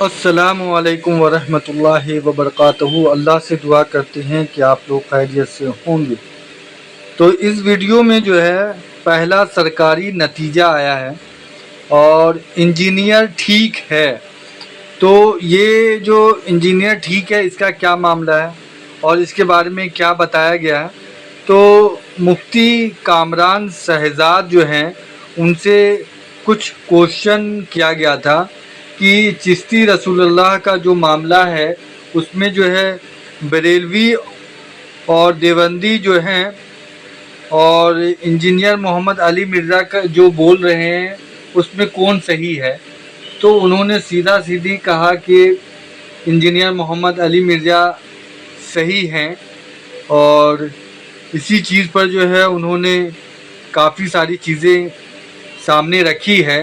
السلام علیکم ورحمۃ اللہ وبرکاتہ۔ اللہ سے دعا کرتے ہیں کہ آپ لوگ خیریت سے ہوں گے۔ تو اس ویڈیو میں جو ہے پہلا سرکاری نتیجہ آیا ہے اور انجینئر ٹھیک ہے۔ تو یہ جو انجینئر ٹھیک ہے اس کا کیا معاملہ ہے اور اس کے بارے میں کیا بتایا گیا ہے؟ تو مفتی کامران شہزاد جو ہیں ان سے کچھ کوشچن کیا گیا تھا کہ چشتی رسول اللہ کا جو معاملہ ہے اس میں جو ہے بریلوی اور دیوبندی جو ہیں اور انجینئر محمد علی مرزا کا جو بول رہے ہیں اس میں کون صحیح ہے؟ تو انہوں نے سیدھا سیدھی کہا کہ انجینئر محمد علی مرزا صحیح ہیں، اور اسی چیز پر جو ہے انہوں نے کافی ساری چیزیں سامنے رکھی ہے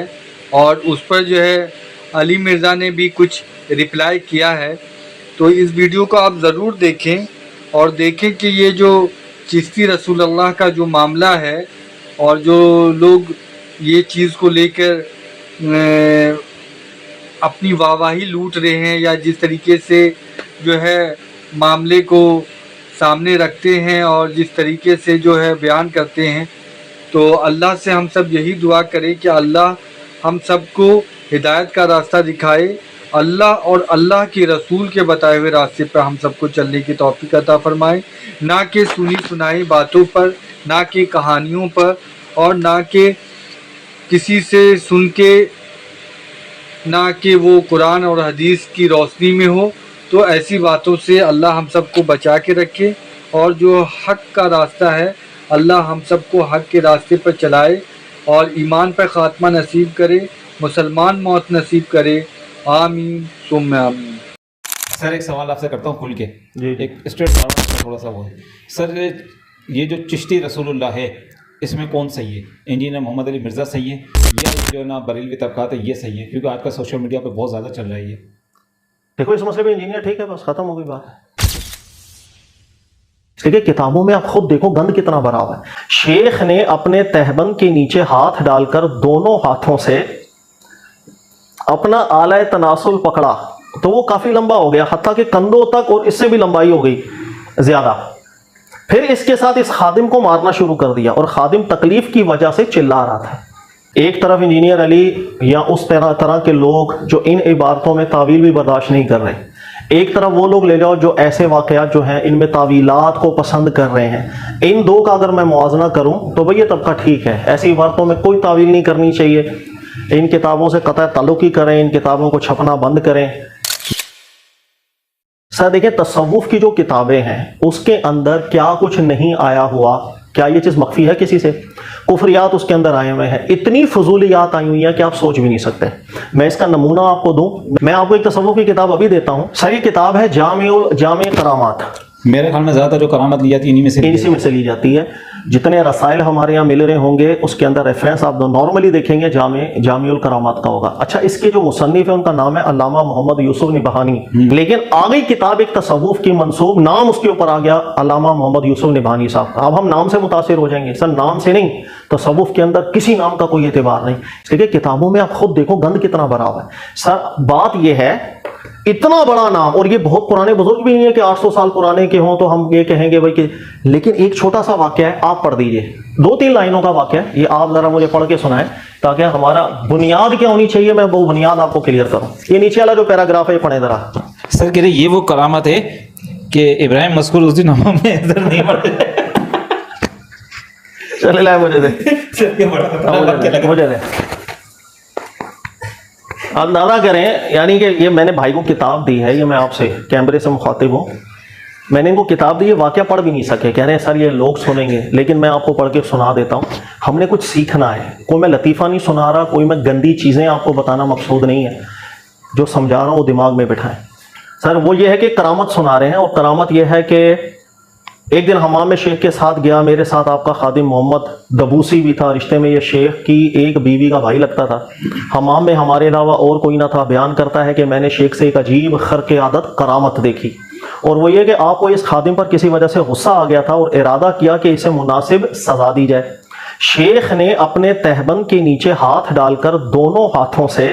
اور اس پر جو ہے علی مرزا نے بھی کچھ رپلائی کیا ہے۔ تو اس ویڈیو کو آپ ضرور دیکھیں اور دیکھیں کہ یہ جو چشتی رسول اللہ کا جو معاملہ ہے اور جو لوگ یہ چیز کو لے کر اپنی واہواہی لوٹ رہے ہیں یا جس طریقے سے جو ہے معاملے کو سامنے رکھتے ہیں اور جس طریقے سے جو ہے بیان کرتے ہیں، تو اللہ سے ہم سب یہی دعا کریں کہ اللہ ہم سب کو ہدایت کا راستہ دکھائے، اللہ اور اللہ کے رسول کے بتائے ہوئے راستے پر ہم سب کو چلنے کی توفیق عطا فرمائے، نہ کہ سنی سنائی باتوں پر، نہ کہ کہانیوں پر، اور نہ کہ کسی سے سن کے، نہ کہ وہ قرآن اور حدیث کی روشنی میں ہو۔ تو ایسی باتوں سے اللہ ہم سب کو بچا کے رکھے، اور جو حق کا راستہ ہے اللہ ہم سب کو حق کے راستے پر چلائے اور ایمان پر خاتمہ نصیب کرے، مسلمان موت نصیب کرے، آمین ثم آمین۔ سر ایک سوال آپ سے کرتا ہوں کھل کے، جی ایک اسٹریٹ فارورڈ تھوڑا سا وہ ہے سر، یہ جو چشتی رسول اللہ ہے اس میں کون صحیح ہے؟ انجینئر محمد علی مرزا صحیح ہے یا جو نا بریلوی طبقات ہے یہ صحیح ہے؟ کیونکہ آج کل سوشل میڈیا پہ بہت زیادہ چل رہا ہے یہ۔ دیکھو اس مسئلے میں انجینئر ٹھیک ہے، بس ختم ہو گئی بات۔ ٹھیک ہے، کتابوں میں آپ خود دیکھو گند کتنا بھرا ہوا ہے۔ شیخ نے اپنے تہبند کے نیچے ہاتھ ڈال کر دونوں ہاتھوں سے اپنا آلہ تناسل پکڑا تو وہ کافی لمبا ہو گیا، حتیٰ کہ کندھوں تک، اور اس سے بھی لمبائی ہو گئی زیادہ۔ پھر اس کے ساتھ اس خادم کو مارنا شروع کر دیا، اور خادم تکلیف کی وجہ سے چلا رہا تھا۔ ایک طرف انجینئر علی یا اس طرح کے لوگ جو ان عبارتوں میں تعویل بھی برداشت نہیں کر رہے، ایک طرف وہ لوگ لے جاؤ جو ایسے واقعات جو ہیں ان میں تعویلات کو پسند کر رہے ہیں۔ ان دو کا اگر میں موازنہ کروں تو بھئی یہ طبقہ ٹھیک ہے، ایسی عبارتوں میں کوئی تعویل نہیں کرنی چاہیے، ان کتابوں سے قطع تعلق ہی کریں، ان کتابوں کو چھپنا بند کریں۔ سر دیکھیں، تصوف کی جو کتابیں ہیں اس کے اندر کیا کچھ نہیں آیا ہوا؟ کیا یہ چیز مخفی ہے کسی سے؟ کفریات اس کے اندر آئے ہوئے ہیں، اتنی فضولیات آئی ہوئی ہیں کہ آپ سوچ بھی نہیں سکتے۔ میں اس کا نمونہ آپ کو دوں، میں آپ کو ایک تصوف کی کتاب ابھی دیتا ہوں۔ سر یہ کتاب ہے جامع کرامات، میرے خیال میں زیادہ تر جو کرامت لی جاتی ہے اسی میں سے لی جاتی ہے۔ جتنے رسائل ہمارے یہاں مل رہے ہوں گے اس کے اندر ریفرنس آپ نارملی دیکھیں گے جامع الکرامات کا ہوگا۔ اچھا، اس کے جو مصنف ہے ان کا نام ہے علامہ محمد یوسف نبہانی، لیکن آگئی کتاب ایک تصوف کی منسوب، نام اس کے اوپر آ گیا علامہ محمد یوسف نبہانی صاحب کا۔ اب ہم نام سے متاثر ہو جائیں گے، سر نام سے نہیں، تصوف کے اندر کسی نام کا کوئی اعتبار نہیں، اس لیے کہ کتابوں میں آپ خود دیکھو گند کتنا بھرا ہوا ہے۔ سر بات یہ ہے، اتنا بڑا نام، اور یہ بہت پرانے بزرگ بھی نہیں ہے کہ 800 سال پرانے کے ہوں تو ہم یہ کہیں گے بھائی کہ، لیکن ایک چھوٹا سا واقعہ ہے، آپ پڑھ دیجئے، 2-3 لائنوں کا واقعہ ہے، یہ آپ ذرا مجھے پڑھ کے سنائیں تاکہ ہمارا بنیاد کیا ہونی چاہیے میں وہ بنیاد آپ کو کلیئر کروں۔ یہ نیچے والا جو پیراگراف ہے یہ پڑھیں ذرا۔ سر کہہ رہے یہ وہ کرامت ہے کہ ابراہیم مذکور اس دن ہم میں ادھر نہیں پڑھے۔ چلے لائے مجھے دے، مجھے دے، آپ اندازہ کریں، یعنی کہ یہ میں نے بھائی کو کتاب دی ہے، یہ میں آپ سے کیمرے سے مخاطب ہوں، میں نے ان کو کتاب دی، یہ واقعہ پڑھ بھی نہیں سکے، کہہ رہے ہیں سر یہ لوگ سنیں گے، لیکن میں آپ کو پڑھ کے سنا دیتا ہوں۔ ہم نے کچھ سیکھنا ہے، کوئی میں لطیفہ نہیں سنا رہا، کوئی میں گندی چیزیں آپ کو بتانا مقصود نہیں ہے، جو سمجھا رہا ہوں وہ دماغ میں بٹھائیں۔ سر وہ یہ ہے کہ کرامت سنا رہے ہیں، اور کرامت یہ ہے کہ ایک دن حمام میں شیخ کے ساتھ گیا، میرے ساتھ آپ کا خادم محمد دبوسی بھی تھا، رشتے میں یہ شیخ کی ایک بیوی کا بھائی لگتا تھا۔ حمام میں ہمارے علاوہ اور کوئی نہ تھا۔ بیان کرتا ہے کہ میں نے شیخ سے ایک عجیب خرق عادت کرامت دیکھی، اور وہ یہ کہ آپ کو اس خادم پر کسی وجہ سے غصہ آ گیا تھا اور ارادہ کیا کہ اسے مناسب سزا دی جائے۔ شیخ نے اپنے تہبند کے نیچے ہاتھ ڈال کر دونوں ہاتھوں سے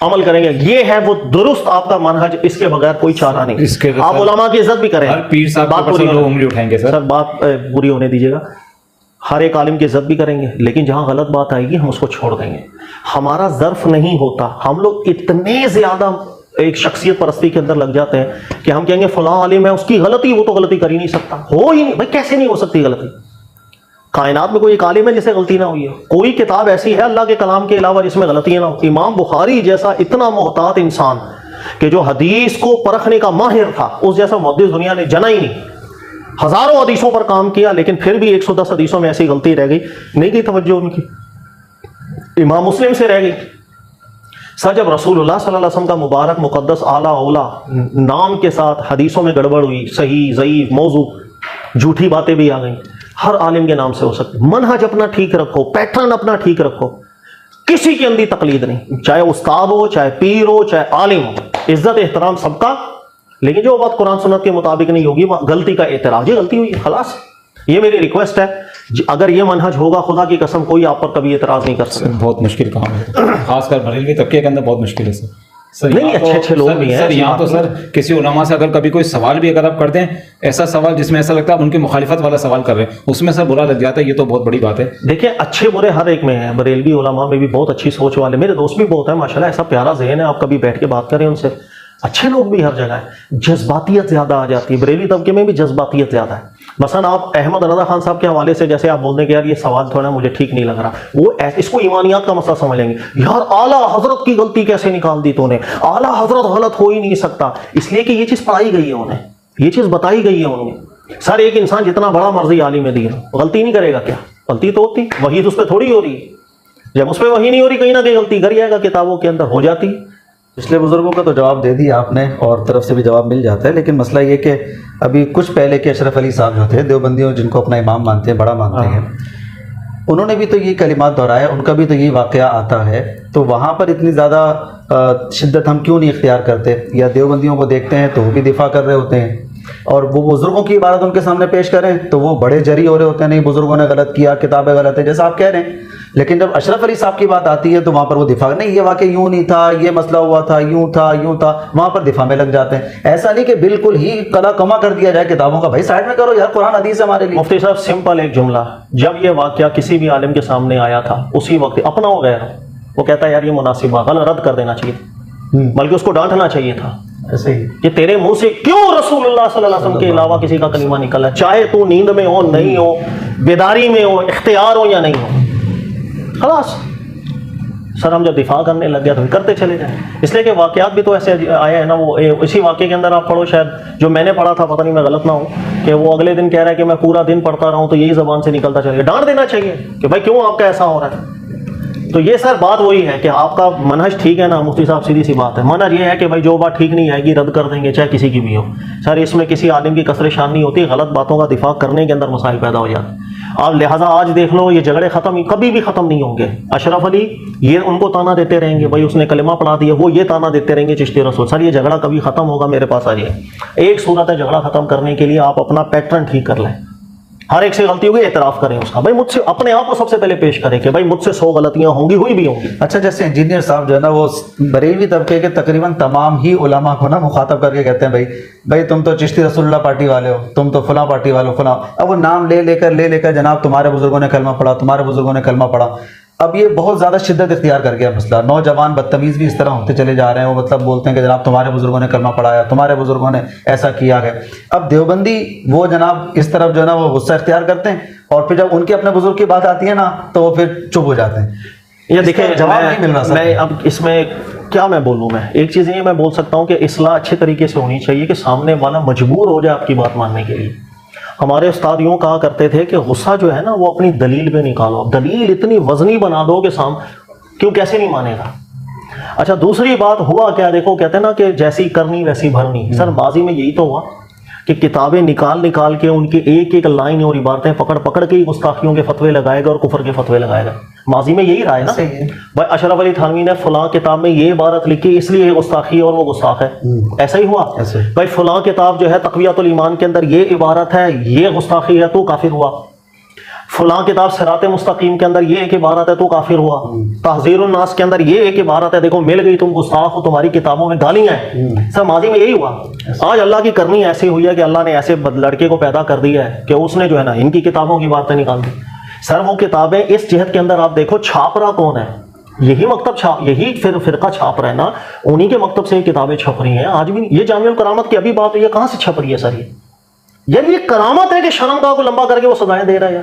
عمل کریں گے. یہ ہے وہ درست آپ کا منہج, اس کے بغیر کوئی چارہ نہیں. آپ علماء کی عزت بھی کریں, ہر پیر صاحب کے اوپر لوگ انگلی اٹھائیں گے سر, بات پوری ہونے دیجیے گا. ہر ایک عالم کی عزت بھی کریں گے, لیکن جہاں غلط بات آئے گی ہم اس کو چھوڑ دیں گے. ہمارا ظرف نہیں ہوتا, ہم لوگ اتنے زیادہ ایک شخصیت پرستی کے اندر لگ جاتے ہیں کہ ہم کہیں گے فلاں عالم ہے, اس کی غلطی, وہ تو غلطی کر ہی نہیں سکتا. ہو ہی نہیں بھائی, کیسے نہیں ہو سکتی غلطی؟ کائنات میں کوئی ایک عالم ہے جسے غلطی نہ ہوئی ہے؟ کوئی کتاب ایسی ہے اللہ کے کلام کے علاوہ جس میں غلطیاں نہ ہو؟ امام بخاری جیسا اتنا محتاط انسان کہ جو حدیث کو پرکھنے کا ماہر تھا, اس جیسا محدث دنیا نے جنا ہی نہیں. ہزاروں حدیثوں پر کام کیا, لیکن پھر بھی 110 حدیثوں میں ایسی غلطی رہ گئی, نہیں گئی توجہ ان کی. امام مسلم سے رہ گئی. سر جب رسول اللہ صلی اللہ علیہ وسلم کا مبارک مقدس اعلیٰ اولا نام کے ساتھ حدیثوں میں گڑبڑ ہوئی, صحیح ضعیف موضوع جھوٹی باتیں بھی آ گئیں, ہر عالم کے نام سے ہو سکتی. منہج اپنا ٹھیک رکھو, پیٹرن اپنا ٹھیک رکھو, کسی کی اندھی تقلید نہیں, چاہے استاد ہو, چاہے پیر ہو, چاہے عالم ہو, عزت احترام سب کا. لیکن جو بات قرآن سنت کے مطابق نہیں ہوگی, غلطی کا اعتراف, یہ غلطی ہوئی خلاص. یہ میری ریکویسٹ ہے, اگر یہ منہج ہوگا خدا کی قسم کوئی آپ پر کبھی اعتراض نہیں کر سکتا. بہت مشکل کام ہے, خاص کر بریلوی طبقے کے اندر بہت مشکل ہے سر. نہیں, اچھے اچھے لوگ بھی ہیں سر. یہاں تو سر کسی علماء سے اگر کبھی کوئی سوال بھی اگر آپ کر دیں, ایسا سوال جس میں ایسا لگتا ہے آپ ان کی مخالفت والا سوال کر رہے ہیں, اس میں سر برا لگ جاتا ہے. یہ تو بہت بڑی بات ہے. دیکھیں اچھے برے ہر ایک میں ہیں, بریلوی علماء میں بھی بہت اچھی سوچ والے, میرے دوست بھی بہت ہیں ماشاءاللہ, ایسا پیارا ذہن ہے, آپ کبھی بیٹھ کے بات کریں ان سے. اچھے لوگ بھی ہر جگہ ہیں, جذباتیت زیادہ آ جاتی ہے. بریلوی طبقے میں بھی جذباتیت زیادہ ہے. مثلا آپ احمد رضا خان صاحب کے حوالے سے جیسے آپ بول دیں کہ یار یہ سوال تھوڑا مجھے ٹھیک نہیں لگ رہا, وہ اس کو ایمانیات کا مسئلہ سمجھ لیں گے. یار اعلیٰ حضرت کی غلطی کیسے نکال دی تو نے, اعلیٰ حضرت غلط ہو ہی نہیں سکتا, اس لیے کہ یہ چیز پڑھائی گئی ہے انہیں, یہ چیز بتائی گئی ہے انہیں. سر ایک انسان جتنا بڑا مرضی عالم ہے دین, غلطی نہیں کرے گا کیا؟ غلطی تو ہوتی, وہی تو اس پہ تھوڑی ہو رہی ہے. جب اس پہ وہی نہیں ہو رہی, کہیں نہ کہیں غلطی کر جائے گا, کتابوں کے اندر ہو جاتی. پچھلے بزرگوں کا تو جواب دے دیا آپ نے, اور طرف سے بھی جواب مل جاتا ہے. لیکن مسئلہ یہ کہ ابھی کچھ پہلے کے اشرف علی صاحب جو تھے دیوبندیوں, جن کو اپنا امام مانتے ہیں, بڑا مانتے ہیں, انہوں نے بھی تو یہ کلمات دہرایا, ان کا بھی تو یہ واقعہ آتا ہے. تو وہاں پر اتنی زیادہ شدت ہم کیوں نہیں اختیار کرتے؟ یا دیوبندیوں کو دیکھتے ہیں تو وہ بھی دفاع کر رہے ہوتے ہیں, اور وہ بزرگوں کی عبارت ان کے سامنے پیش کریں تو وہ بڑے جری ہو رہے ہوتے ہیں, نہیں بزرگوں نے غلط کیا, کتابیں غلط ہیں, جیسا آپ کہہ رہے ہیں. لیکن جب اشرف علی صاحب کی بات آتی ہے تو وہاں پر وہ دفاع, نہیں یہ واقعہ یوں نہیں تھا, یہ مسئلہ ہوا تھا, یوں تھا, یوں تھا, وہاں پر دفاع میں لگ جاتے ہیں. ایسا نہیں کہ بالکل ہی کلا کما کر دیا جائے کتابوں کا, بھائی سائڈ میں کرو یار, قرآن حدیث ہے ہمارے لیے. مفتی صاحب سمپل ایک جملہ, جب یہ واقعہ کسی بھی عالم کے سامنے آیا تھا اسی وقت اپنا ہو گیا, وہ کہتا ہے یار یہ مناسب بات, غلط رد کر دینا چاہیے, بلکہ اس کو ڈانٹنا چاہیے تھا. ایسے ہی کہ تیرے منہ سے کیوں رسول اللہ صلی اللہ علیہ وسلم کے علاوہ کسی کا کلمہ نکلا, چاہے تو نیند میں ہو, نہیں ہو, بیداری میں ہو, اختیار ہو یا نہیں ہو, خلاص. سر ہم جب دفاع کرنے لگ گیا تو کرتے چلے جائیں. اس لیے کہ واقعات بھی تو ایسے آیا ہے نا, وہ اسی واقعے کے اندر آپ پڑھو, شاید جو میں نے پڑھا تھا, پتہ نہیں میں غلط نہ ہوں, کہ وہ اگلے دن کہہ رہا ہے کہ میں پورا دن پڑھتا رہا ہوں تو یہی زبان سے نکلتا چلے گا. ڈانٹ دینا چاہیے کہ بھائی کیوں آپ کا ایسا ہو رہا ہے. تو یہ سر بات وہی ہے کہ آپ کا منہج ٹھیک ہے نا مفتی صاحب, سیدھی سی بات ہے. منہج یہ ہے کہ بھائی جو بات ٹھیک نہیں آئے گی رد کر دیں گے, چاہے کسی کی بھی ہو. سر اس میں کسی عالم کی کثر شان نہیں ہوتی, غلط باتوں کا دفاع کرنے کے اندر مسائل پیدا ہو جاتے ہیں. آپ لہٰذا آج دیکھ لو, یہ جھگڑے ختم کبھی بھی ختم نہیں ہوں گے. اشرف علی یہ ان کو تانا دیتے رہیں گے, بھائی اس نے کلمہ پڑھا دیا, وہ یہ تانا دیتے رہیں گے چشتی رسول. سر یہ جھگڑا کبھی ختم ہوگا, میرے پاس آ جائے. ایک صورت ہے جھگڑا ختم کرنے کے لیے, آپ اپنا پیٹرن ٹھیک کر لیں. ہر ایک سے غلطی ہوگی, اعتراف کریں اس کا, بھائی مجھ سے اپنے آپ کو سب سے پہلے پیش کریں کہ بھائی مجھ سے 100 غلطیاں ہوں گی, ہوئی بھی ہوں گی. اچھا, جیسے انجینئر صاحب جو ہے نا, وہ بریلوی طبقے کے تقریباً تمام ہی علماء کو نا مخاطب کر کے کہتے ہیں بھائی تم تو چشتی رسول اللہ پارٹی والے ہو, تم تو فلاں پارٹی والے ہو, فلاں. اب وہ نام لے کر جناب تمہارے بزرگوں نے کلمہ پڑھا, تمہارے بزرگوں نے کلمہ پڑھا. اب یہ بہت زیادہ شدت اختیار کر گیا مسئلہ. نوجوان بدتمیز بھی اس طرح ہوتے چلے جا رہے ہیں, وہ مطلب بولتے ہیں کہ جناب تمہارے بزرگوں نے کلمہ پڑھایا, تمہارے بزرگوں نے ایسا کیا ہے. اب دیوبندی وہ جناب اس طرف جو ہے نا وہ غصہ اختیار کرتے ہیں, اور پھر جب ان کے اپنے بزرگ کی بات آتی ہے نا تو وہ پھر چپ ہو جاتے ہیں. یہ دیکھیں جواب نہیں مل رہا. میں اب اس میں کیا میں بولوں, میں ایک چیز یہ میں بول سکتا ہوں کہ اصلاح اچھے طریقے سے ہونی چاہیے کہ سامنے والا مجبور ہو جائے آپ کی بات ماننے کے لیے. ہمارے استاد یوں کہا کرتے تھے کہ غصہ جو ہے نا وہ اپنی دلیل پہ نکالو, دلیل اتنی وزنی بنا دو کہ کیوں کیسے نہیں مانے گا. اچھا دوسری بات ہوا کیا, دیکھو کہتے ہیں نا کہ جیسی کرنی ویسی بھرنی. سر ماضی میں یہی تو ہوا کہ کتابیں نکال کے ان کی ایک ایک لائن اور عبارتیں پکڑ کے گستاخیوں کے فتوے لگائے گا اور کفر کے فتوے لگائے گا. ماضی میں یہی رہا ہے نا. بھائی اشرف علی تھانوی نے فلاں کتاب میں یہ عبارت لکھی اس لیے یہ گستاخی ہے اور وہ گستاخ ہے, ایسا ہی ہوا. بھائی فلاں کتاب جو ہے تقویۃ الایمان کے اندر یہ عبارت ہے, یہ گستاخی ہے, تو کافر ہوا. فلاں کتاب صراط مستقیم کے اندر یہ ایک عبارت ہے تو کافر ہوا، تحذیر الناس کے اندر یہ ایک عبارت ہے دیکھو مل گئی تم گستاخ ہو، تمہاری کتابوں میں گالیاں ہیں. سر ماضی میں یہی ہوا. آج اللہ کی کرنی ایسی ہوئی ہے کہ اللہ نے ایسے لڑکے کو پیدا کر دیا ہے کہ اس نے جو ہے نا ان کی کتابوں کی باتیں نکال دی. سر وہ کتابیں اس جہت کے اندر آپ دیکھو چھاپ رہا کون ہے؟ یہی مکتب چھاپ، یہی فرقہ چھاپ رہا ہے نا، انہی کے مکتب سے یہ کتابیں چھپ رہی ہیں. آج بھی یہ جامع الکرامت کی ابھی بات ہوئی ہے، کہاں سے چھپ رہی ہے سر؟ یہ کرامت ہے کہ شرمگاہ کو لمبا کر کے وہ سزائیں دے رہا ہے.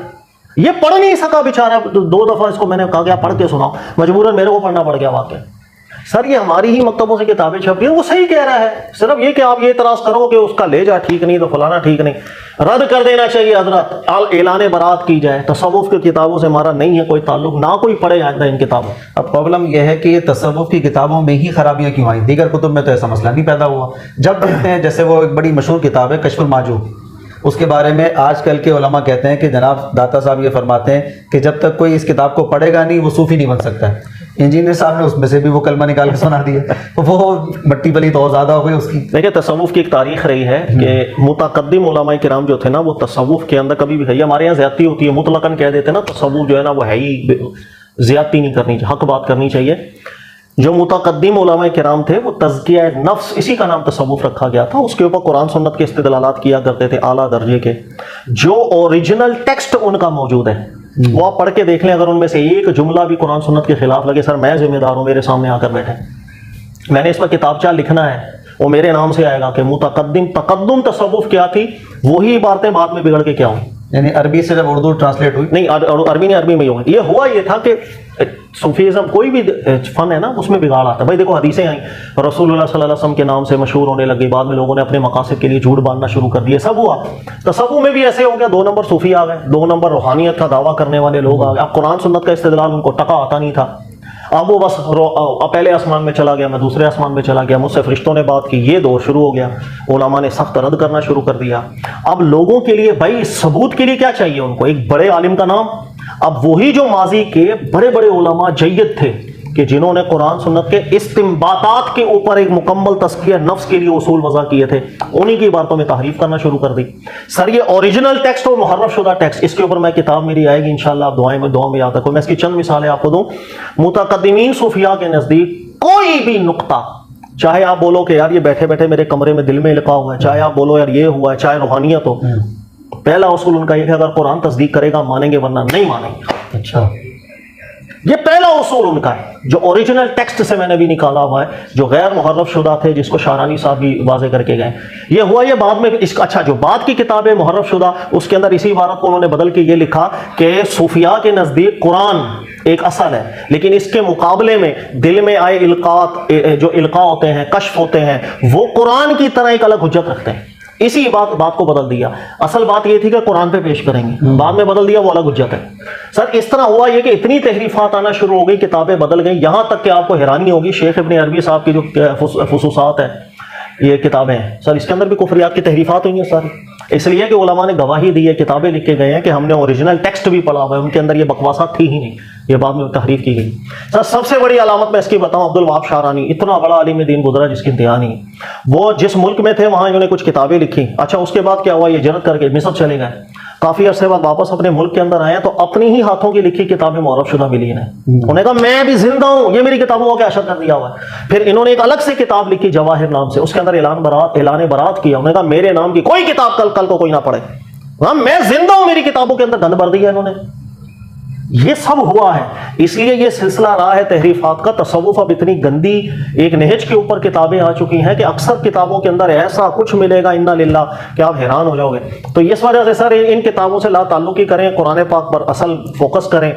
یہ پڑھ نہیں سکا بیچارہ، 2 دفعہ اس کو میں نے کہا کہ آپ پڑھ کے سناؤ، مجبوراً میرے کو پڑھنا پڑ گیا واقعہ. سر یہ ہماری ہی مکتبوں سے کتابیں چھپ رہی ہیں. وہ صحیح کہہ رہا ہے، صرف یہ کہ آپ یہ اعتراض کرو کہ اس کا لے جا ٹھیک نہیں تو فلانا ٹھیک نہیں. رد کر دینا چاہیے حضرت، اعلان برات کی جائے. تصوف کی کتابوں سے ہمارا نہیں ہے کوئی تعلق، نہ کوئی پڑھے آئندہ ان کتابوں. اب پرابلم یہ ہے کہ یہ تصوف کی کتابوں میں ہی خرابیاں کیوں آئیں؟ دیگر کتب میں تو ایسا مسئلہ نہیں پیدا ہوا. جب دیکھتے ہیں جیسے وہ ایک بڑی مشہور کتاب ہے کشف المحجوب، اس کے بارے میں آج کل کے علماء کہتے ہیں کہ جناب داتا صاحب یہ فرماتے ہیں کہ جب تک کوئی اس کتاب کو پڑھے گا نہیں وہ صوفی نہیں بن سکتا ہے. انجینئر صاحب نے اس میں سے بھی وہ کلمہ نکال کے سنا دیا، وہ مٹی پلی تو اور زیادہ ہو گئی اس کی. دیکھیں تصوف کی ایک تاریخ رہی ہے کہ متقدم علماء کرام جو تھے نا وہ تصوف کے اندر کبھی بھی ہے، ہمارے یہاں زیادتی ہوتی ہے، مطلقاً کہہ دیتے ہیں نا تصوف جو ہے نا وہ ہے ہی زیادتی نہیں کرنی چاہیے، حق بات کرنی چاہیے. جو متقدم علماء کرام تھے وہ تزکیہ نفس، اسی کا نام تصوف رکھا گیا تھا. اس کے اوپر قرآن سنت کے استدلالات کیا کرتے تھے اعلیٰ درجے کے. جو اوریجنل ٹیکسٹ ان کا موجود ہے وہ آپ پڑھ کے دیکھ لیں، اگر ان میں سے ایک جملہ بھی قرآن سنت کے خلاف لگے سر میں ذمہ دار ہوں، میرے سامنے آ کر بیٹھے، میں نے اس پر کتابچہ لکھنا ہے، وہ میرے نام سے آئے گا کہ تقدم تصوف کیا تھی، وہی عبارتیں بعد میں بگڑ کے کیا ہوئی. یعنی عربی سے جب اردو ٹرانسلیٹ ہوئی، نہیں عربی نہیں، عربی میں یہ ہوا یہ تھا کہ صوفیزم کوئی بھی فن ہے نا اس میں بگاڑ آتا ہے. بھائی دیکھو حدیثیں آئیں، رسول اللہ صلی اللہ علیہ وسلم کے نام سے مشہور ہونے لگی، بعد میں لوگوں نے اپنے مقاصد کے لیے جھوٹ باندھنا شروع کر دیے، سب ہوا. تصوف میں بھی ایسے ہو گیا، 2 نمبر صوفی آ گئے، 2 نمبر روحانیت کا دعویٰ کرنے والے لوگ آ گئے. اب قرآن سنت کا استدلال ان کو ٹکا آتا نہیں تھا. اب وہ بس پہلے آسمان میں چلا گیا، میں دوسرے آسمان میں چلا گیا، مجھ سے فرشتوں نے بات کی، یہ دور شروع ہو گیا. علماء نے سخت رد کرنا شروع کر دیا. اب لوگوں کے لیے بھائی ثبوت کے لیے کیا چاہیے ان کو؟ ایک بڑے عالم کا نام. اب وہی جو ماضی کے بڑے بڑے علماء جید تھے کہ جنہوں نے قرآن سنت کے استنباطات کے اوپر ایک مکمل تزکیہ نفس کے لیے اصول وضع کیے تھے، انہی کی باتوں میں تحریف کرنا شروع کر دی. سر یہ اوریجنل ٹیکسٹ اور محرف شدہ ٹیکسٹ، اس کے اوپر میں کتاب میری آئے گی انشاءاللہ، آپ دعاؤں میں یاد رکھو. میں اس کی چند مثالیں آپ کو دوں. متقدمین صوفیاء کے نزدیک کوئی بھی نقطہ، چاہے آپ بولو کہ یار یہ بیٹھے بیٹھے میرے کمرے میں دل میں لکھا ہوا ہے، چاہے آپ بولو یار یہ ہوا ہے، چاہے روحانیت ہو، پہلا اصول ان کا یہ ہے اگر قرآن تصدیق کرے گا مانیں گے ورنہ نہیں مانیں گے. اچھا، یہ پہلا اصول ان کا ہے جو اوریجنل ٹیکسٹ سے میں نے بھی نکالا ہوا ہے، جو غیر محرف شدہ تھے، جس کو شارانی صاحب بھی واضح کر کے گئے. یہ ہوا یہ بعد میں اس کا، اچھا جو بعد کی کتاب ہے محرف شدہ، اس کے اندر اسی عبارت کو انہوں نے بدل کے یہ لکھا کہ صوفیاء کے نزدیک قرآن ایک اصل ہے، لیکن اس کے مقابلے میں دل میں آئے القاء، جو القاء ہوتے ہیں، کشف ہوتے ہیں، وہ قرآن کی طرح ایک الگ حجت رکھتے ہیں. اسی بات کو بدل دیا. اصل بات یہ تھی کہ قرآن پہ پیش کریں گے، بعد میں بدل دیا وہ الگ حجت ہے. سر اس طرح ہوا یہ کہ اتنی تحریفات آنا شروع ہو گئی، کتابیں بدل گئیں، یہاں تک کہ آپ کو حیرانی ہوگی شیخ ابن عربی صاحب کی جو فصوصات ہیں، یہ کتابیں ہیں سر، اس کے اندر بھی کفریات کی تحریفات ہوئی ہیں ساری. اس لیے کہ علماء نے گواہی دی ہے، کتابیں لکھ کے گئے ہیں کہ ہم نے اوریجنل ٹیکسٹ بھی پڑھا ہوا ہے، ان کے اندر یہ بکواسات تھی ہی نہیں، یہ بعد میں تحریف کی گئی. سر سب سے بڑی علامت میں اس کی بتاؤں، عبد الوہاب شعرانی اتنا بڑا عالم دین گزرا جس کی انتہا نہیں. وہ جس ملک میں تھے وہاں انہوں نے کچچھ کتابیں لکھی. اچھا اس کے بعد کیا ہوا، یہ جرت کر کے مصر چلے گئے. کافی عرصے بعد واپس اپنے ملک کے اندر آئے تو اپنی ہی ہاتھوں کی لکھی کتابیں معرف شدہ ملی انہیں. انہوں نے کہا میں بھی زندہ ہوں، یہ میری کتابوں کا اشر کر دیا ہوا ہے. پھر انہوں نے ایک الگ سے کتاب لکھی جواہر نام سے، اس کے اندر اعلان برات کیا. انہوں نے کہا میرے نام کی کوئی کتاب کل کو کوئی نہ پڑھے، ہاں میں زندہ ہوں، میری کتابوں کے اندر گند بھر دیا انہوں نے. یہ سب ہوا ہے. اس لیے یہ سلسلہ رہا ہے تحریفات کا. تصوف اب اتنی گندی ایک نہج کے اوپر کتابیں آ چکی ہیں کہ اکثر کتابوں کے اندر ایسا کچھ ملے گا انا للہ کہ آپ حیران ہو جاؤ گے. تو اس وجہ سے سر ان کتابوں سے لا تعلقی کریں، قرآن پاک پر اصل فوکس کریں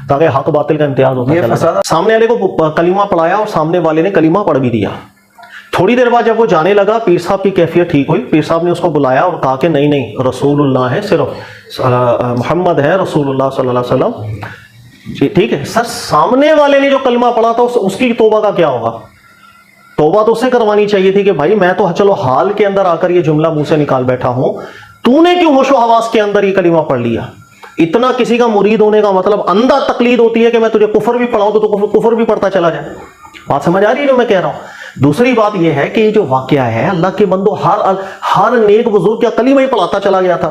تاکہ حق باطل کا امتیاز ہوتا ہے. سامنے والے کو کلمہ پڑھایا اور سامنے والے نے کلمہ پڑھ بھی دیا. تھوڑی دیر بعد جب وہ جانے لگا، پیر صاحب کی کیفیت ٹھیک ہوئی. پیر صاحب نے اس کو بلایا اور کہا کہ نہیں رسول اللہ ہے، صرف محمد ہے رسول اللہ صلی اللہ علیہ وسلم. جی ٹھیک ہے. سر سامنے والے نے جو کلمہ پڑھا تھا اس کی توبہ کا کیا ہوگا؟ توبہ تو اسے کروانی چاہیے تھی کہ بھائی میں تو چلو حال کے اندر آ کر یہ جملہ منہ سے نکال بیٹھا ہوں، تو نے کیوں ہوش و حواس کے اندر یہ کلمہ پڑھ لیا؟ اتنا کسی کا مرید ہونے کا مطلب اندھا تقلید ہوتی ہے کہ میں تجھے کفر بھی پڑھاؤں تو کفر بھی پڑھتا چلا جائے. بات سمجھ آ رہی ہے جو میں کہہ رہا ہوں؟ دوسری بات یہ ہے کہ یہ جو واقعہ ہے، اللہ کے بندو ہر نیک بزرگ کیا کلمہ ہی پڑھاتا چلا گیا تھا.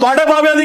ਤੁਹਾਡੇ ਬਾਬਿਆਂ ਦੀ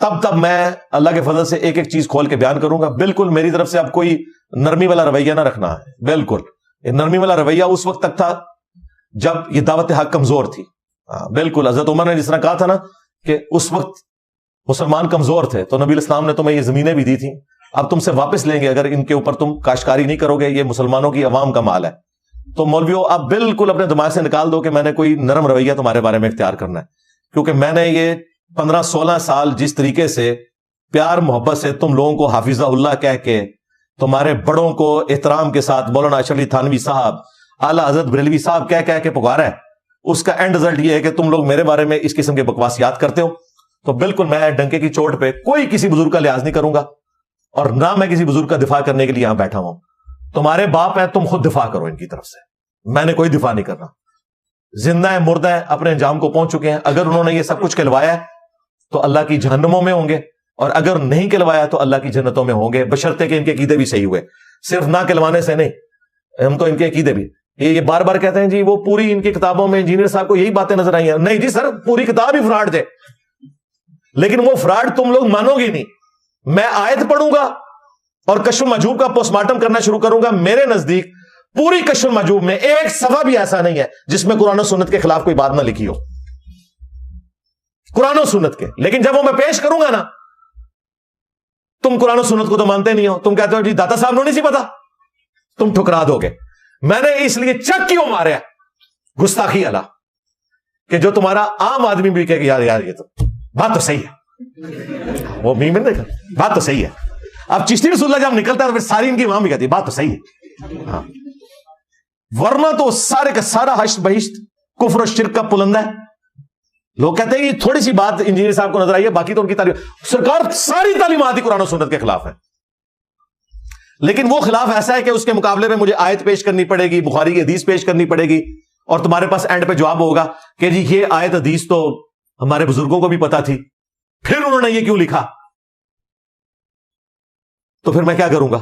تب میں اللہ کے فضل سے ایک ایک چیز کھول کے بیان کروں گا. بالکل میری طرف سے اب کوئی نرمی والا رویہ نہ رکھنا ہے. بالکل یہ نرمی والا رویہ اس وقت تک تھا جب یہ دعوت حق کمزور تھی. بالکل حضرت عمر نے جس طرح کہا تھا نا کہ اس وقت مسلمان کمزور تھے تو نبی الاسلام نے تمہیں یہ زمینیں بھی دی تھیں, اب تم سے واپس لیں گے اگر ان کے اوپر تم کاشتکاری نہیں کرو گے, یہ مسلمانوں کی عوام کا مال ہے. تو مولویوں آپ بالکل اپنے دماغ سے نکال دو کہ میں نے کوئی نرم رویہ تمہارے بارے میں اختیار کرنا ہے, کیونکہ میں نے یہ 15-16 سال جس طریقے سے پیار محبت سے تم لوگوں کو حافظہ اللہ کہہ کے, تمہارے بڑوں کو احترام کے ساتھ مولانا اشرف علی تھانوی صاحب, اعلیٰ حضرت بریلوی صاحب کہہ کے پکارا ہے, اس کا اینڈ رزلٹ یہ ہے کہ تم لوگ میرے بارے میں اس قسم کے بکواسیات کرتے ہو. تو بالکل میں ڈنکے کی چوٹ پہ کوئی کسی بزرگ کا لحاظ نہیں کروں گا, اور نہ میں کسی بزرگ کا دفاع کرنے کے لیے یہاں بیٹھا ہوں. تمہارے باپ ہیں, تم خود دفاع کرو ان کی طرف سے, میں نے کوئی دفاع نہیں کرنا. زندہ ہیں مردہ ہیں اپنے انجام کو پہنچ چکے ہیں. اگر انہوں نے یہ سب کچھ کہلوایا ہے تو اللہ کی جہنموں میں ہوں گے, اور اگر نہیں کہلوایا تو اللہ کی جنتوں میں ہوں گے, بشرطے کہ ان کے عقیدے بھی صحیح ہوئے. صرف نہ کہلوانے سے نہیں, ہم تو ان کے عقیدے بھی یہ بار بار کہتے ہیں جی وہ پوری ان کی کتابوں میں انجینئر صاحب کو یہی باتیں نظر آئی ہیں. نہیں جی سر, پوری کتاب ہی فراڈ ہے, لیکن وہ فراڈ تم لوگ مانو گے نہیں. میں آیت پڑھوں گا اور کشف المحجوب کا پوسٹ مارٹم کرنا شروع کروں گا. میرے نزدیک پوری کشف المحجوب میں ایک صفحہ بھی ایسا نہیں ہے جس میں قرآن و سنت کے خلاف کوئی بات نہ لکھی ہو, قرآن و سنت کے. لیکن جب وہ میں پیش کروں گا نا, تم قرآن و سنت کو تو مانتے نہیں ہو, تم کہتے ہو جی داتا صاحب نے نہیں سی پتا, تم ٹھکرا دو گے. میں نے اس لیے چک کیوں مارا گستاخی اللہ کہ جو تمہارا عام آدمی بھی کہے کہ یار یہ تو بات تو صحیح ہے, وہ میم نے بات تو صحیح ہے. اب چشتی رسول اللہ جب نکلتا ہے تو پھر ساری ان کی امام بھی کہتی ہے بات تو صحیح ہے. ہاں, ورنہ تو سارے کا سارا حشت بہشت کفر و شرک کا پلندہ ہے. لوگ کہتے ہیں کہ تھوڑی سی بات انجینئر صاحب کو نظر آئی ہے, باقی تو ان کی تعلیم, سرکار ساری تعلیمات ہی قرآن و سنت کے خلاف ہے. لیکن وہ خلاف ایسا ہے کہ اس کے مقابلے میں مجھے آیت پیش کرنی پڑے گی, بخاری کی حدیث پیش کرنی پڑے گی, اور تمہارے پاس اینڈ پہ جواب ہوگا کہ جی یہ آیت حدیث تو ہمارے بزرگوں کو بھی پتا تھی, پھر انہوں نے یہ کیوں لکھا. تو پھر میں کیا کروں گا؟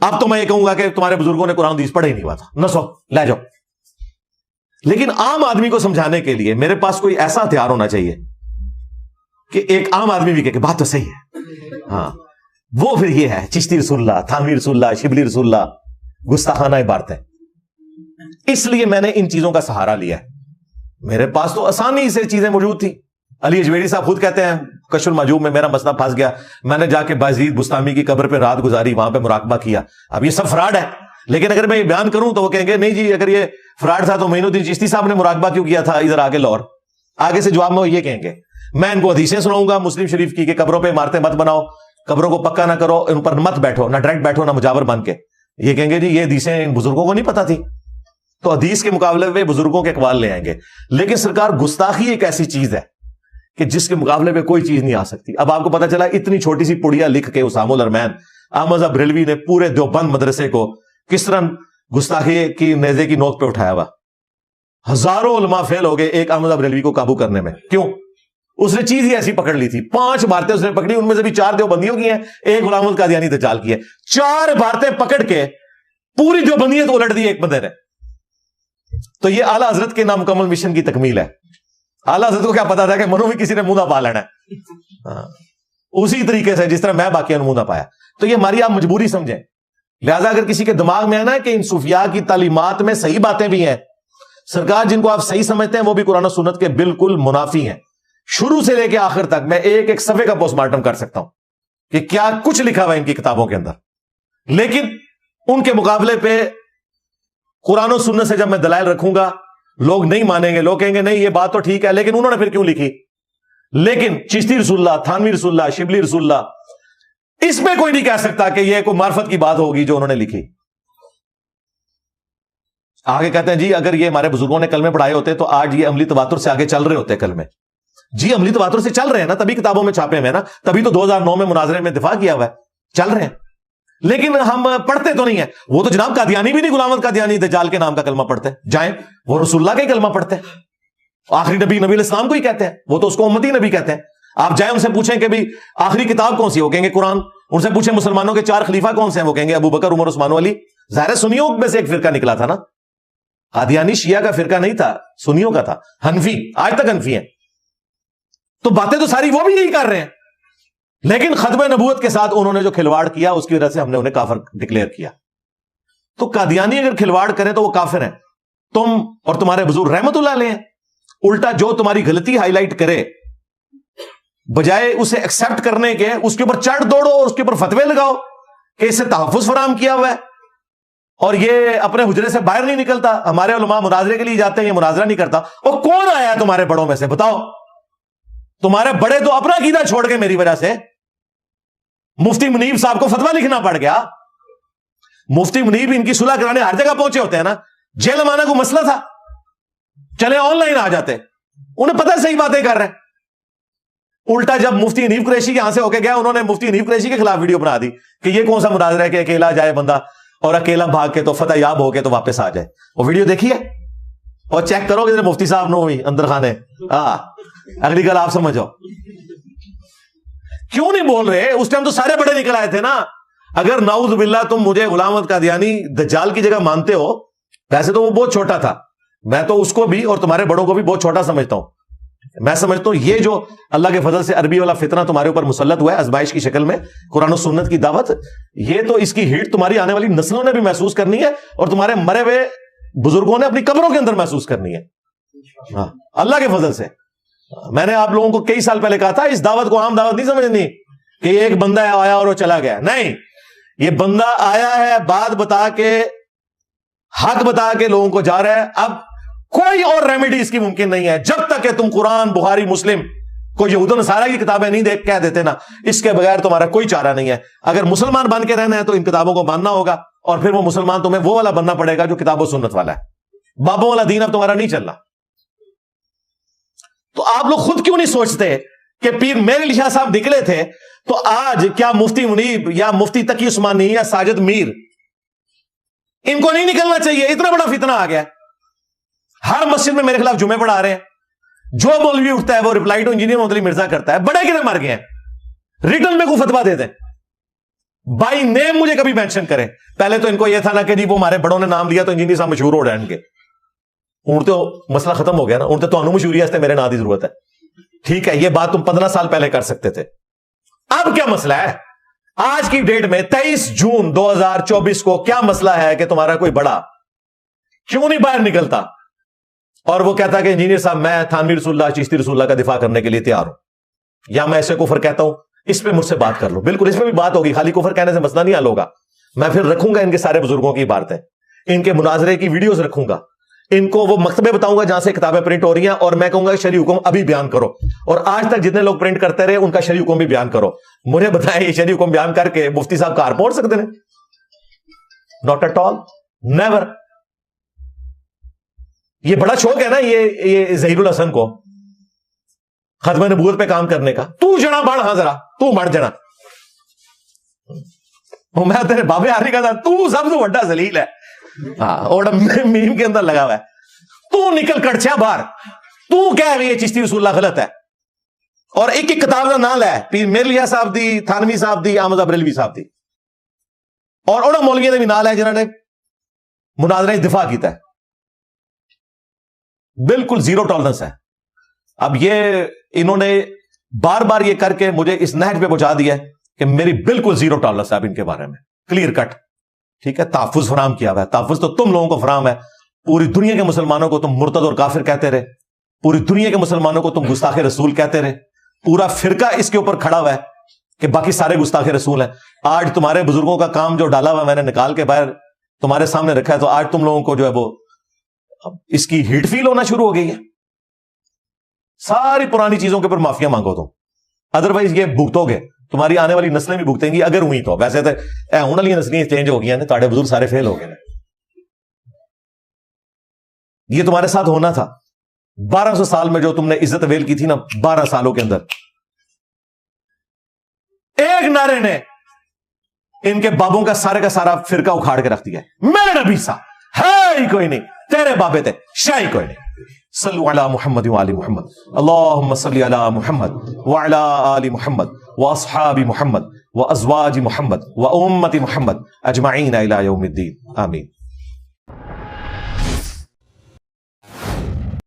اب تو میں یہ کہوں گا کہ تمہارے بزرگوں نے قرآن حدیث پڑھا ہی نہیں ہوا تھا, نہ سو لے جاؤ. لیکن عام آدمی کو سمجھانے کے لیے میرے پاس کوئی ایسا ہتھیار ہونا چاہیے کہ ایک عام آدمی بھی کہ بات تو صحیح ہے. ہاں, وہ پھر یہ ہے چشتی رسول اللہ, تھانوی رسول اللہ, شبلی رسول اللہ, گستاخانہ عبارتیں. اس لیے میں نے ان چیزوں کا سہارا لیا ہے. میرے پاس تو آسانی سے چیزیں موجود تھی. علی اجویری صاحب خود کہتے ہیں کشف المحجوب میں میرا مسئلہ پھنس گیا, میں نے جا کے بازید بستامی کی قبر پہ رات گزاری, وہاں پہ مراقبہ کیا. اب یہ سب فراڈ ہے, لیکن اگر میں یہ بیان کروں تو وہ کہیں گے نہیں جی اگر یہ فراڈ تھا تو معین الدین چشتی صاحب نے مراقبہ کیوں کیا تھا ادھر آگے لاہور. آگے سے جواب میں وہ یہ کہیں گے, میں ان کو حدیثیں سناؤں گا مسلم شریف کی کہ قبروں پہ عمارتیں مت بناؤ, قبروں کو پکا نہ کرو, ان پر مت بیٹھو, نہ ڈائریکٹ بیٹھو نہ مجاور بن کے. یہ کہیں گے جی یہ حدیثیں ان بزرگوں کو نہیں پتا تھی, تو حدیث کے مقابلے میں بزرگوں کے اقوال لے آئیں گے. لیکن سرکار گستاخی ایک ایسی چیز ہے کہ جس کے مقابلے میں کوئی چیز نہیں آ سکتی. اب آپ کو پتا چلا اتنی چھوٹی سی پڑیا لکھ کے اسام الارمین احمد بریلوی نے پورے دیوبند مدرسے کو کس طرح گستاخی کی نیزے کی نوک پہ اٹھایا ہوا. ہزاروں علماء فیل ہو گئے ایک احمد بریلوی کو قابو کرنے میں. کیوں؟ اس نے چیز ہی ایسی پکڑ لی تھی. 5 عبارتیں اس نے پکڑی, ان میں سے بھی 4 دیوبندیوں کی ہیں, ایک غلام القادیانی دجال کی ہے. 4 عبارتیں پکڑ کے پوری دیوبندیت الٹ دی ایک بندے نے. تو یہ اعلیٰ حضرت کے نامکمل مشن کی تکمیل ہے. اعلیٰ حضرت کو کیا پتا تھا کہ منو میں کسی نے منہ نہ پا لینا ہے, اسی طریقے سے جس طرح میں باقی منہ نہ پایا. تو یہ ہماری آپ مجبوری سمجھیں. لہذا اگر کسی کے دماغ میں ہے نا کہ ان صوفیاء کی تعلیمات میں صحیح باتیں بھی ہیں, سرکار جن کو آپ صحیح سمجھتے ہیں وہ بھی قرآن و سنت کے بالکل منافی ہیں. شروع سے لے کے آخر تک میں ایک ایک صفحے کا پوسٹ مارٹم کر سکتا ہوں کہ کیا کچھ لکھا ہوا ہے ان کی کتابوں کے اندر. لیکن ان کے مقابلے پہ قرآن و سنت سے جب میں دلائل رکھوں گا لوگ نہیں مانیں گے, لوگ کہیں گے نہیں یہ بات تو ٹھیک ہے لیکن انہوں نے پھر کیوں لکھی. لیکن چشتی رسول اللہ, تھانوی رسول اللہ, شبلی رسول اللہ, اس میں کوئی نہیں کہہ سکتا کہ یہ کوئی معرفت کی بات ہوگی جو انہوں نے لکھی. آگے کہتے ہیں جی اگر یہ ہمارے بزرگوں نے کلمے پڑھائے ہوتے تو آج یہ عملی تواتر سے آگے چل رہے ہوتے کلمے. جی عملی تواتر سے چل رہے ہیں نا, تبھی کتابوں میں چھاپے ہوئے نا, تبھی تو 2009 میں مناظرے میں دفاع کیا ہوا ہے, چل رہے ہیں. لیکن ہم پڑھتے تو نہیں ہیں. وہ تو جناب قادیانی بھی نہیں, غلام القادیانی دجال کے نام کا کلمہ پڑھتے جائیں, وہ رسول اللہ کا ہی کلمہ پڑھتے ہیں. آخری نبی نبی الاسلام کو ہی کہتے ہیں, وہ تو اس کو امتی نبی کہتے ہیں. آپ جائیں ان سے پوچھیں کہ بھی آخری کتاب کون سی, وہ کہیں گے قرآن. ان سے پوچھیں مسلمانوں کے 4 خلیفہ کون سے ہیں, وہ کہیں گے ابو بکر, عمر, عثمان, علی. ظاہر سنیوں میں سے ایک فرقہ نکلا تھا نا, قادیانی شیعہ کا فرقہ نہیں تھا, سنیوں کا تھا. حنفی, آج تک حنفی ہیں. تو باتیں تو ساری وہ بھی یہی کر رہے ہیں, لیکن ختم نبوت کے ساتھ انہوں نے جو کھلواڑ کیا اس کی وجہ سے ہم نے انہیں کافر ڈکلیئر کیا. تو قادیانی اگر کھلواڑ کریں تو وہ کافر ہیں, تم اور تمہارے بزرگ رحمت اللہ علیہ ہیں. الٹا جو تمہاری غلطی ہائی لائٹ کرے, بجائے اسے ایکسپٹ کرنے کے اس کے اوپر چڑھ دوڑو اور اس کے اوپر فتوے لگاؤ کہ اس سے تحفظ فراہم کیا ہوا ہے اور یہ اپنے حجرے سے باہر نہیں نکلتا, ہمارے علماء مناظرے کے لیے جاتے ہیں, یہ مناظرہ نہیں کرتا. اور کون آیا تمہارے بڑوں میں سے بتاؤ؟ تمہارے بڑے تو اپنا عقیدہ چھوڑ کے میری وجہ سے مفتی منیب صاحب کو فتویٰ لکھنا پڑ گیا. مفتی منیب ان کی صلح کرانے ہر جگہ پہنچے ہوتے ہیں نا. جیل مانا کو مسئلہ تھا, چلے آن لائن آ جاتے, انہیں پتہ صحیح باتیں کر رہے ہیں. الٹا جب مفتی انیف قریشی یہاں سے ہو کے گیا, انہوں نے مفتی انیف قریشی کے خلاف ویڈیو بنا دی کہ یہ کون سا مناظرہ ہے کہ اکیلا جائے بندہ اور اکیلا بھاگ کے تو فتح یاب ہو کے تو واپس آ جائے. وہ ویڈیو دیکھیے اور چیک کرو کہ مفتی صاحب نو ہوئی اندر خانے. اگلی گل آپ سمجھو. کیوں نہیں بول رہے؟ اس ٹائم تو سارے بڑے نکل آئے تھے نا. اگر نعوذ باللہ تم مجھے غلام احمد قادیانی دجال کی جگہ مانتے ہو, ویسے تو وہ بہت چھوٹا تھا, میں تو اس کو بھی اور تمہارے بڑوں کو بھی بہت چھوٹا سمجھتا ہوں. میں سمجھتا ہوں یہ جو اللہ کے فضل سے عربی والا فتنہ تمہارے اوپر مسلط ہوا ہے آزمائش کی شکل میں, قرآن و سنت کی دعوت, یہ تو اس کی ہیٹ تمہاری آنے والی نسلوں نے بھی محسوس کرنی ہے اور تمہارے مرے ہوئے بزرگوں نے اپنی قبروں کے اندر محسوس کرنی ہے. ہاں, اللہ کے فضل سے. میں نے آپ لوگوں کو کئی سال پہلے کہا تھا اس دعوت کو عام دعوت نہیں سمجھنی کہ یہ ایک بندہ آیا اور وہ چلا گیا. نہیں, یہ بندہ آیا ہے, بات بتا کے, حق بتا کے لوگوں کو جا رہا ہے. اب کوئی اور ریمیڈی اس کی ممکن نہیں ہے جب تک کہ تم قرآن, بخاری, مسلم کو یہود و نصارہ کی کتابیں نہیں دیکھ کہہ دیتے نا, اس کے بغیر تمہارا کوئی چارہ نہیں ہے. اگر مسلمان بن کے رہنا ہے تو ان کتابوں کو ماننا ہوگا, اور پھر وہ مسلمان تمہیں وہ والا بننا پڑے گا جو کتاب و سنت والا ہے. بابوں والا دین اب تمہارا نہیں چلنا. تو آپ لوگ خود کیوں نہیں سوچتے کہ پیر میر علی شاہ صاحب نکلے تھے تو آج کیا مفتی منیب یا مفتی تقی عثمانی یا ساجد میر ان کو نہیں نکلنا چاہیے؟ اتنا بڑا فتنہ آ گیا. ہر مسجد میں میرے خلاف جمعے پڑھا رہے ہیں, جو مولوی اٹھتا ہے وہ ریپلائی ٹو انجینئر محمد علی مرزا کرتا ہے. بڑے گرے مر گئے ہیں, ریٹن میں کوئی فتویٰ دے دیں, بائی نیم مجھے کبھی مینشن کریں. پہلے تو ان کو یہ تھا نا کہ جی وہ ہمارے بڑوں نے نام لیا تو انجینئر صاحب مشہور ہو رہے ہیں ان کے. ان تو مسئلہ ختم ہو گیا نا, ان تو مشہوری ہے میرے نام کی ضرورت ہے. ٹھیک ہے, یہ بات تم 15 سال پہلے کر سکتے تھے. اب کیا مسئلہ ہے آج کی ڈیٹ میں 23 جون 2024 کو؟ کیا مسئلہ ہے کہ تمہارا کوئی بڑا کیوں نہیں باہر نکلتا اور وہ کہتا کہ انجینئر صاحب میں تھانوی رسول اللہ, چشتی رسول اللہ کا دفاع کرنے کے لیے تیار ہوں, یا میں ایسے کفر کہتا ہوں, اس پہ مجھ سے بات کر لو. بالکل اس پہ بھی بات ہوگی, خالی کفر کہنے سے مسئلہ نہیں حل ہوگا. میں پھر رکھوں گا ان کے سارے بزرگوں کی عبارتیں, ان کے مناظرے کی ویڈیوز رکھوں گا, ان کو وہ مکتبے بتاؤں گا جہاں سے کتابیں پرنٹ ہو رہی ہیں, اور میں کہوں گا کہ شرعی حکم ابھی بیان کرو. اور آج تک جتنے لوگ پرنٹ کرتے رہے ان کا شرعی حکم بھی بیان کرو. مجھے بتائیں یہ شرعی حکم بیان کر کے مفتی صاحب کار پہنچ سکتے ہیں؟ Not at all, never. یہ بڑا شوق ہے نا یہ ظہیر الحسن کو ختم نبوت پہ کام کرنے کا. تو جنا بڑھ, ہاں ذرا تو مڑ جنا. میں تیرے بابے آنے کا تھا, تو سب سے بڑا ذلیل ہے. اور میم کے اندر لگا ہوا ہے, تو نکل کڑچیا باہر, تو کہہ رہی ہے چشتی رسول اللہ غلط ہے. اور ایک ایک کتاب کا نام لے, پیر میر علی صاحب دی, تھانوی صاحب دی, احمد بریلوی صاحب دی, اور انہوں مولویوں نے بھی نام ہے جنہوں نے مناظرہ دفاع کیتا ہے. بالکل زیرو ٹالرنس ہے. اب یہ انہوں نے بار بار یہ کر کے مجھے اس نہج پہ پہنچا دیا ہے کہ میری بالکل زیرو ٹالرنس ہے اب ان کے بارے میں, کلیئر کٹ. ٹھیک ہے, تحفظ فراہم کیا ہوا ہے. تحفظ تو تم لوگوں کو فراہم ہے. پوری دنیا کے مسلمانوں کو تم مرتد اور کافر کہتے رہے, پوری دنیا کے مسلمانوں کو تم گستاخ رسول کہتے رہے. پورا فرقہ اس کے اوپر کھڑا ہوا ہے کہ باقی سارے گستاخ رسول ہیں. آج تمہارے بزرگوں کا کام جو ڈالا ہوا میں نے نکال کے باہر تمہارے سامنے رکھا ہے, تو آج تم لوگوں کو جو ہے وہ اس کی ہیٹ فیل ہونا شروع ہو گئی ہے. ساری پرانی چیزوں کے اوپر معافیا مانگو تم, ادروائز یہ بھگتو گے, تمہاری آنے والی نسلیں بھی بھگتیں گی اگر ہوئی تو. ویسے تو ہوں والی نسلیں چینج ہو گئی ہیں, تھوڑے بزرگ سارے فیل ہو گئے. یہ تمہارے ساتھ ہونا تھا. 1200 سال میں جو تم نے عزت ویل کی تھی نا, 12 سالوں کے اندر ایک نعرے نے ان کے بابوں کا سارا فرقہ اکھاڑ کے رکھ دیا. میرے نبی صاحب ہے ہی کوئی نہیں, تیرے بابے تھے شاہی کوئی نہیں. صلو علی محمد وعلی محمد, اللہم صلی علی محمد وعلی آل محمد واصحاب محمد وازواج محمد وامت محمد اجمعین الی یوم الدین, آمین.